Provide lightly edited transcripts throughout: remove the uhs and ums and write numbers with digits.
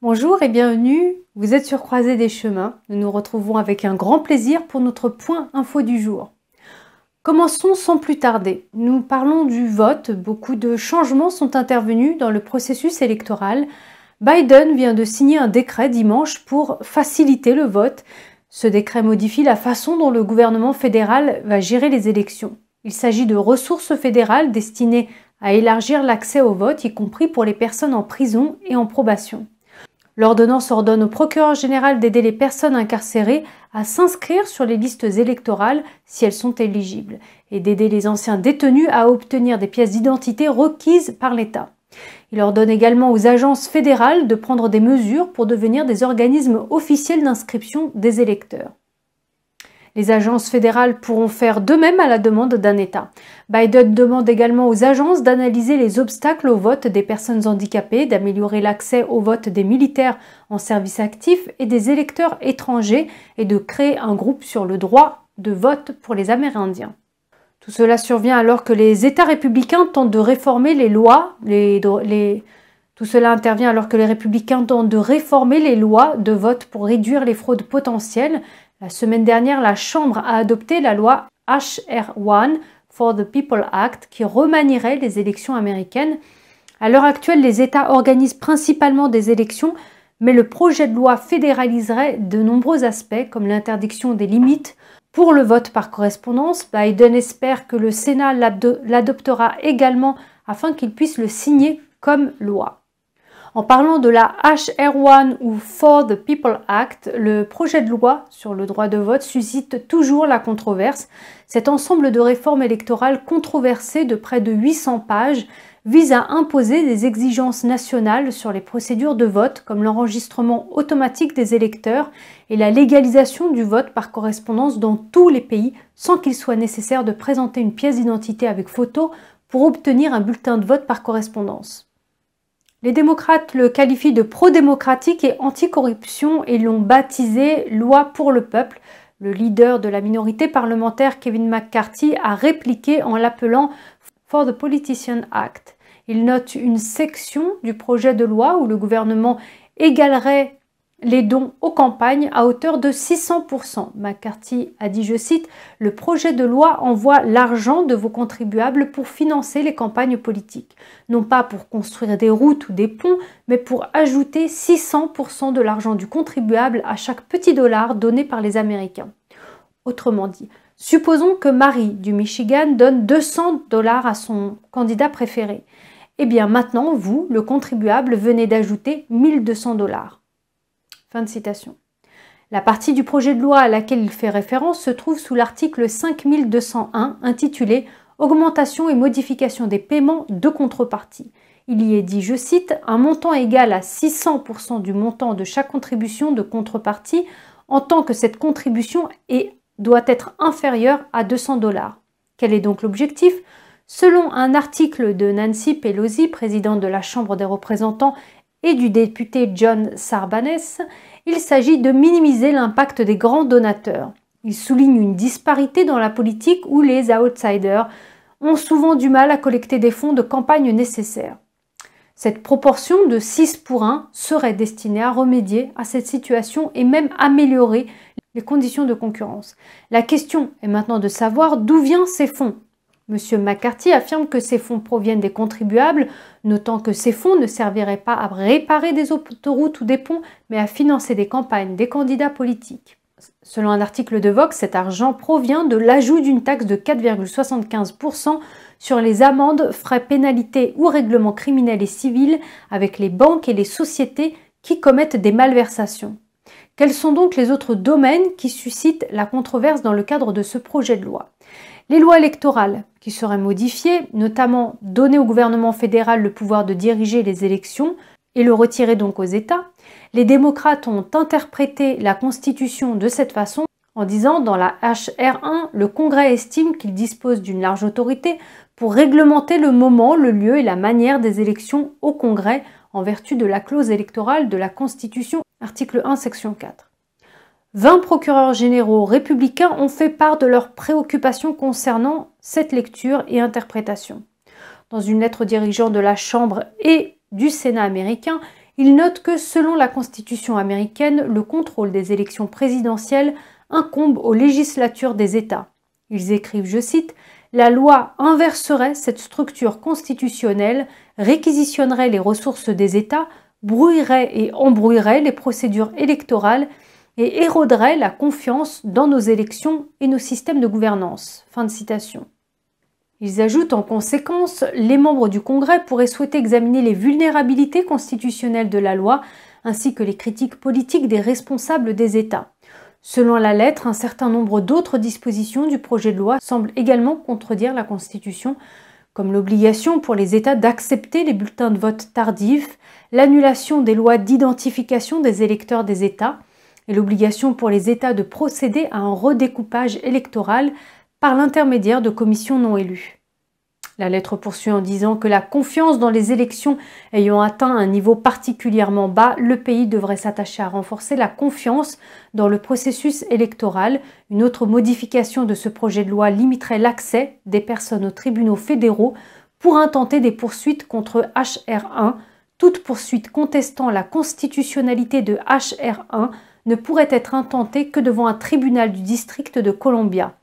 Bonjour et bienvenue, vous êtes sur Croisée des chemins. Nous nous retrouvons avec un grand plaisir pour notre point info du jour. Commençons sans plus tarder. Nous parlons du vote. Beaucoup de changements sont intervenus dans le processus électoral. Biden vient de signer un décret dimanche pour faciliter le vote. Ce décret modifie la façon dont le gouvernement fédéral va gérer les élections. Il s'agit de ressources fédérales destinées à élargir l'accès au vote, y compris pour les personnes en prison et en probation. L'ordonnance ordonne au procureur général d'aider les personnes incarcérées à s'inscrire sur les listes électorales si elles sont éligibles et d'aider les anciens détenus à obtenir des pièces d'identité requises par l'État. Il ordonne également aux agences fédérales de prendre des mesures pour devenir des organismes officiels d'inscription des électeurs. Les agences fédérales pourront faire de même à la demande d'un État. Biden demande également aux agences d'analyser les obstacles au vote des personnes handicapées, d'améliorer l'accès au vote des militaires en service actif et des électeurs étrangers et de créer un groupe sur le droit de vote pour les Amérindiens. Tout cela survient alors que les États républicains tentent de réformer les lois, Tout cela intervient alors que les républicains tentent de réformer les lois de vote pour réduire les fraudes potentielles. La semaine dernière, la Chambre a adopté la loi HR1 for the People Act qui remanierait les élections américaines. À l'heure actuelle, les États organisent principalement des élections, mais le projet de loi fédéraliserait de nombreux aspects comme l'interdiction des limites pour le vote par correspondance. Biden espère que le Sénat l'adoptera également afin qu'il puisse le signer comme loi. En parlant de la HR1 ou For the People Act, le projet de loi sur le droit de vote suscite toujours la controverse. Cet ensemble de réformes électorales controversées de près de 800 pages vise à imposer des exigences nationales sur les procédures de vote comme l'enregistrement automatique des électeurs et la légalisation du vote par correspondance dans tous les pays sans qu'il soit nécessaire de présenter une pièce d'identité avec photo pour obtenir un bulletin de vote par correspondance. Les démocrates le qualifient de pro-démocratique et anti-corruption et l'ont baptisé « loi pour le peuple ». Le leader de la minorité parlementaire, Kevin McCarthy, a répliqué en l'appelant « For the Politician Act ». Il note une section du projet de loi où le gouvernement égalerait les dons aux campagnes à hauteur de 600%. McCarthy a dit, je cite, « Le projet de loi envoie l'argent de vos contribuables pour financer les campagnes politiques, non pas pour construire des routes ou des ponts, mais pour ajouter 600% de l'argent du contribuable à chaque petit dollar donné par les Américains. » Autrement dit, supposons que Marie du Michigan donne 200 $ à son candidat préféré. Eh bien maintenant, vous, le contribuable, venez d'ajouter 1200 $. Fin de citation. La partie du projet de loi à laquelle il fait référence se trouve sous l'article 5201 intitulé « Augmentation et modification des paiements de contrepartie ». Il y est dit, je cite, « Un montant égal à 600% du montant de chaque contribution de contrepartie en tant que cette contribution doit être inférieure à 200 $. Quel est donc l'objectif ? Selon un article de Nancy Pelosi, présidente de la Chambre des représentants, et du député John Sarbanes, il s'agit de minimiser l'impact des grands donateurs. Il souligne une disparité dans la politique où les outsiders ont souvent du mal à collecter des fonds de campagne nécessaires. Cette proportion de 6 pour 1 serait destinée à remédier à cette situation et même améliorer les conditions de concurrence. La question est maintenant de savoir d'où viennent ces fonds. M. McCarthy affirme que ces fonds proviennent des contribuables, notant que ces fonds ne serviraient pas à réparer des autoroutes ou des ponts, mais à financer des campagnes des candidats politiques. Selon un article de Vox, cet argent provient de l'ajout d'une taxe de 4,75% sur les amendes, frais, pénalités ou règlements criminels et civils avec les banques et les sociétés qui commettent des malversations. Quels sont donc les autres domaines qui suscitent la controverse dans le cadre de ce projet de loi ? Les lois électorales qui seraient modifiées, notamment donner au gouvernement fédéral le pouvoir de diriger les élections et le retirer donc aux États. Les démocrates ont interprété la Constitution de cette façon en disant dans la HR1, le Congrès estime qu'il dispose d'une large autorité pour réglementer le moment, le lieu et la manière des élections au Congrès en vertu de la clause électorale de la Constitution, article 1, section 4. 20 procureurs généraux républicains ont fait part de leurs préoccupations concernant cette lecture et interprétation. Dans une lettre aux dirigeants de la Chambre et du Sénat américain, ils notent que selon la Constitution américaine, le contrôle des élections présidentielles incombe aux législatures des États. Ils écrivent, je cite, « La loi inverserait cette structure constitutionnelle, réquisitionnerait les ressources des États, brouillerait et embrouillerait les procédures électorales et éroderait la confiance dans nos élections et nos systèmes de gouvernance. » Fin de citation. Ils ajoutent en conséquence, les membres du Congrès pourraient souhaiter examiner les vulnérabilités constitutionnelles de la loi ainsi que les critiques politiques des responsables des États. Selon la lettre, un certain nombre d'autres dispositions du projet de loi semblent également contredire la Constitution, comme l'obligation pour les États d'accepter les bulletins de vote tardifs, l'annulation des lois d'identification des électeurs des États et l'obligation pour les États de procéder à un redécoupage électoral par l'intermédiaire de commissions non élues. La lettre poursuit en disant que la confiance dans les élections ayant atteint un niveau particulièrement bas, le pays devrait s'attacher à renforcer la confiance dans le processus électoral. Une autre modification de ce projet de loi limiterait l'accès des personnes aux tribunaux fédéraux pour intenter des poursuites contre HR1. Toute poursuite contestant la constitutionnalité de HR1 ne pourrait être intentée que devant un tribunal du district de Columbia.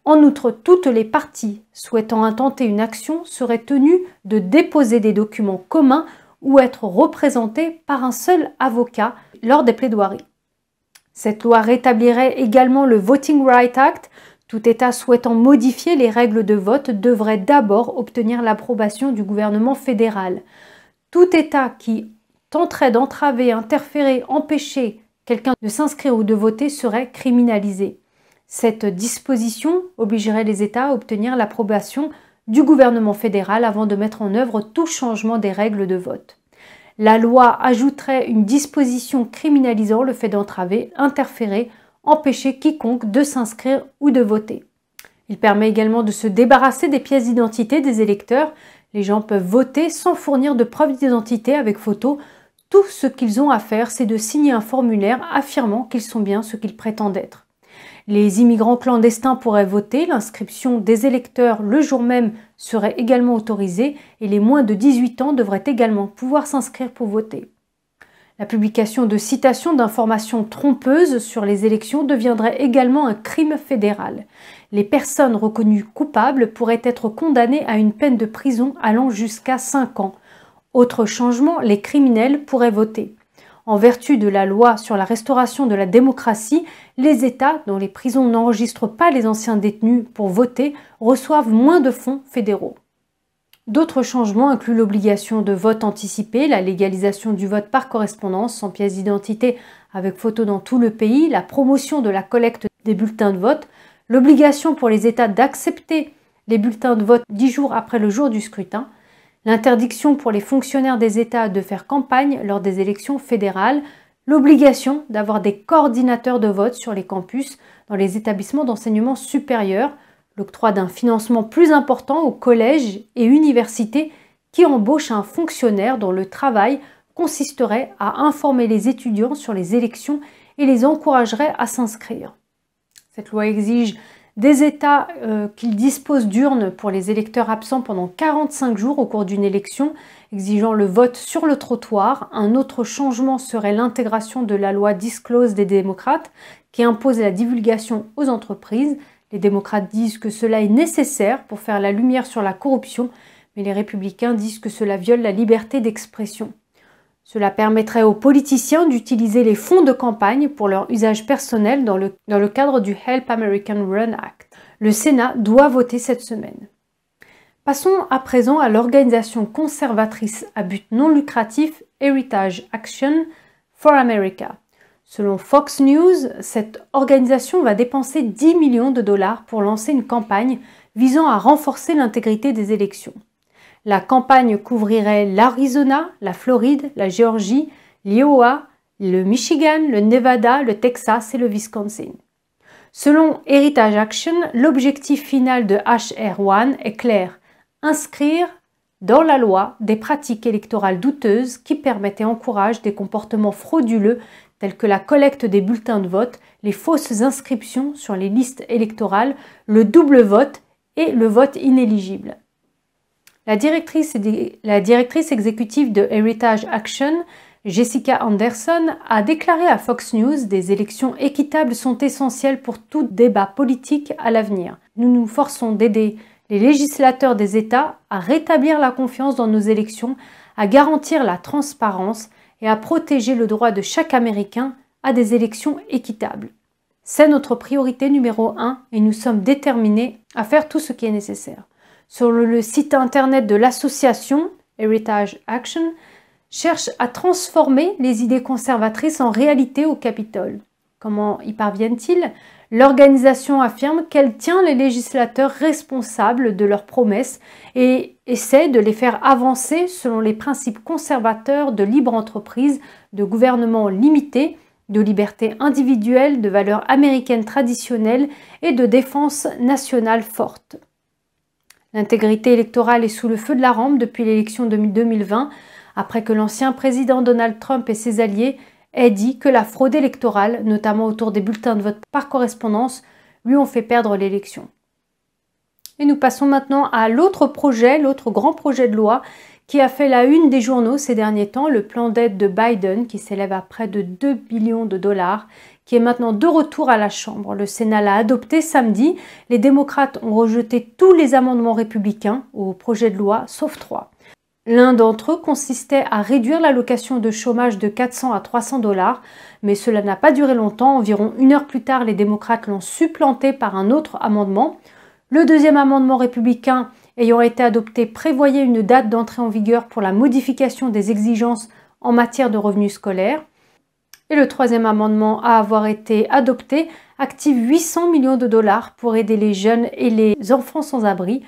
En outre, toutes les parties souhaitant intenter une action seraient tenues de déposer des documents communs ou être représentées par un seul avocat lors des plaidoiries. Cette loi rétablirait également le Voting Rights Act. Tout État souhaitant modifier les règles de vote devrait d'abord obtenir l'approbation du gouvernement fédéral. Tout État qui tenterait d'entraver, interférer, empêcher quelqu'un de s'inscrire ou de voter serait criminalisé. Cette disposition obligerait les États à obtenir l'approbation du gouvernement fédéral avant de mettre en œuvre tout changement des règles de vote. La loi ajouterait une disposition criminalisant le fait d'entraver, interférer, empêcher quiconque de s'inscrire ou de voter. Il permet également de se débarrasser des pièces d'identité des électeurs. Les gens peuvent voter sans fournir de preuves d'identité avec photo. Tout ce qu'ils ont à faire, c'est de signer un formulaire affirmant qu'ils sont bien ce qu'ils prétendent être. Les immigrants clandestins pourraient voter, l'inscription des électeurs le jour même serait également autorisée et les moins de 18 ans devraient également pouvoir s'inscrire pour voter. La publication de citations d'informations trompeuses sur les élections deviendrait également un crime fédéral. Les personnes reconnues coupables pourraient être condamnées à une peine de prison allant jusqu'à 5 ans. Autre changement, les criminels pourraient voter. En vertu de la loi sur la restauration de la démocratie, les États dont les prisons n'enregistrent pas les anciens détenus pour voter reçoivent moins de fonds fédéraux. D'autres changements incluent l'obligation de vote anticipé, la légalisation du vote par correspondance sans pièce d'identité avec photo dans tout le pays, la promotion de la collecte des bulletins de vote, l'obligation pour les États d'accepter les bulletins de vote 10 jours après le jour du scrutin, l'interdiction pour les fonctionnaires des États de faire campagne lors des élections fédérales, l'obligation d'avoir des coordinateurs de vote sur les campus dans les établissements d'enseignement supérieur, l'octroi d'un financement plus important aux collèges et universités qui embauchent un fonctionnaire dont le travail consisterait à informer les étudiants sur les élections et les encouragerait à s'inscrire. Cette loi exige des États qu'ils disposent d'urnes pour les électeurs absents pendant 45 jours au cours d'une élection, exigeant le vote sur le trottoir. Un autre changement serait l'intégration de la loi Disclose des démocrates qui impose la divulgation aux entreprises. Les démocrates disent que cela est nécessaire pour faire la lumière sur la corruption, mais les républicains disent que cela viole la liberté d'expression. Cela permettrait aux politiciens d'utiliser les fonds de campagne pour leur usage personnel dans le cadre du Help American Run Act. Le Sénat doit voter cette semaine. Passons à présent à l'organisation conservatrice à but non lucratif Heritage Action for America. Selon Fox News, cette organisation va dépenser 10 millions de dollars pour lancer une campagne visant à renforcer l'intégrité des élections. La campagne couvrirait l'Arizona, la Floride, la Géorgie, l'Iowa, le Michigan, le Nevada, le Texas et le Wisconsin. Selon Heritage Action, l'objectif final de HR1 est clair, inscrire dans la loi des pratiques électorales douteuses qui permettent et encouragent des comportements frauduleux tels que la collecte des bulletins de vote, les fausses inscriptions sur les listes électorales, le double vote et le vote inéligible. La directrice exécutive de Heritage Action, Jessica Anderson a déclaré à Fox News: des élections équitables sont essentielles pour tout débat politique à l'avenir. Nous nous forçons d'aider les législateurs des États à rétablir la confiance dans nos élections, à garantir la transparence et à protéger le droit de chaque Américain à des élections équitables. C'est notre priorité numéro 1 et nous sommes déterminés à faire tout ce qui est nécessaire. Sur le site internet de l'association Heritage Action, cherche à transformer les idées conservatrices en réalité au Capitole. Comment y parviennent-ils? L'organisation affirme qu'elle tient les législateurs responsables de leurs promesses et essaie de les faire avancer selon les principes conservateurs de libre entreprise, de gouvernement limité, de liberté individuelle, de valeurs américaines traditionnelles et de défense nationale forte. L'intégrité électorale est sous le feu de la rampe depuis l'élection de 2020, après que l'ancien président Donald Trump et ses alliés aient dit que la fraude électorale, notamment autour des bulletins de vote par correspondance, lui ont fait perdre l'élection. Et nous passons maintenant à l'autre grand projet de loi qui a fait la une des journaux ces derniers temps, le plan d'aide de Biden qui s'élève à près de 2 billions de dollars, qui est maintenant de retour à la Chambre. Le Sénat l'a adopté samedi. Les démocrates ont rejeté tous les amendements républicains au projet de loi, sauf 3. L'un d'entre eux consistait à réduire l'allocation de chômage de 400 à 300 dollars, mais cela n'a pas duré longtemps. Environ 1 heure plus tard, les démocrates l'ont supplanté par un autre amendement. Le deuxième amendement républicain ayant été adopté prévoyait une date d'entrée en vigueur pour la modification des exigences en matière de revenus scolaires. Et le troisième amendement à avoir été adopté active 800 millions de dollars pour aider les jeunes et les enfants sans abri.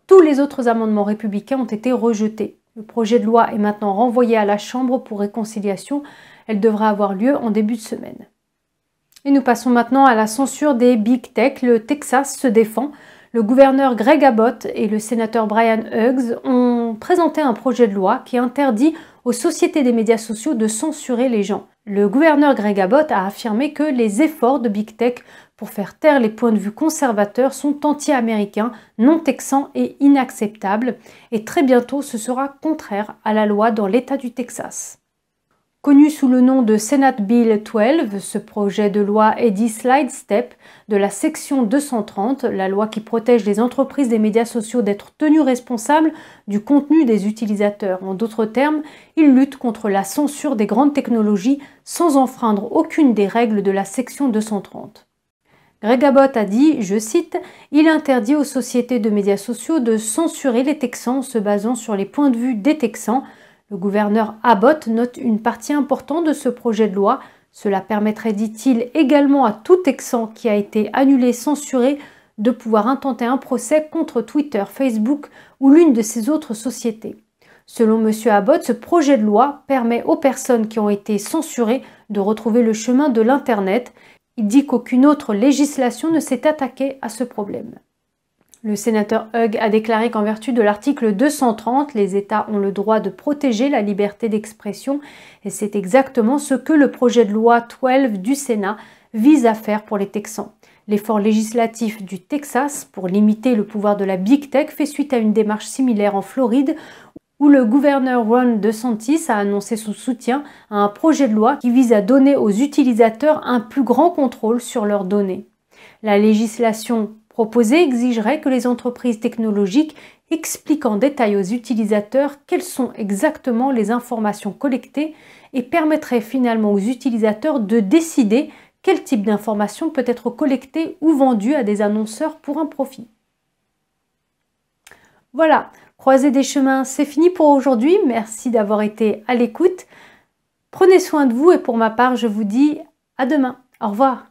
Tous les autres amendements républicains ont été rejetés. Le projet de loi est maintenant renvoyé à la Chambre pour réconciliation. Elle devra avoir lieu en début de semaine. Et nous passons maintenant à la censure des Big Tech. Le Texas se défend. Le gouverneur Greg Abbott et le sénateur Brian Hughes ont présenté un projet de loi qui interdit aux sociétés des médias sociaux de censurer les gens. Le gouverneur Greg Abbott a affirmé que les efforts de Big Tech pour faire taire les points de vue conservateurs sont anti-américains, non texans et inacceptables, et très bientôt ce sera contraire à la loi dans l'État du Texas. Connu sous le nom de Senate Bill 12, ce projet de loi est dit Slide Step de la section 230, la loi qui protège les entreprises des médias sociaux d'être tenues responsables du contenu des utilisateurs. En d'autres termes, il lutte contre la censure des grandes technologies sans enfreindre aucune des règles de la section 230. Greg Abbott a dit, je cite, « Il interdit aux sociétés de médias sociaux de censurer les Texans en se basant sur les points de vue des Texans. » Le gouverneur Abbott note une partie importante de ce projet de loi. Cela permettrait, dit-il, également à tout Texan qui a été annulé, censuré, de pouvoir intenter un procès contre Twitter, Facebook ou l'une de ces autres sociétés. Selon M. Abbott, ce projet de loi permet aux personnes qui ont été censurées de retrouver le chemin de l'Internet. Il dit qu'aucune autre législation ne s'est attaquée à ce problème. Le sénateur Hughes a déclaré qu'en vertu de l'article 230, les États ont le droit de protéger la liberté d'expression et c'est exactement ce que le projet de loi 12 du Sénat vise à faire pour les Texans. L'effort législatif du Texas pour limiter le pouvoir de la Big Tech fait suite à une démarche similaire en Floride où le gouverneur Ron DeSantis a annoncé son soutien à un projet de loi qui vise à donner aux utilisateurs un plus grand contrôle sur leurs données. La législation proposée exigerait que les entreprises technologiques expliquent en détail aux utilisateurs quelles sont exactement les informations collectées et permettrait finalement aux utilisateurs de décider quel type d'information peut être collectée ou vendue à des annonceurs pour un profit. Voilà, Croisée des chemins, c'est fini pour aujourd'hui. Merci d'avoir été à l'écoute. Prenez soin de vous et pour ma part, je vous dis à demain. Au revoir.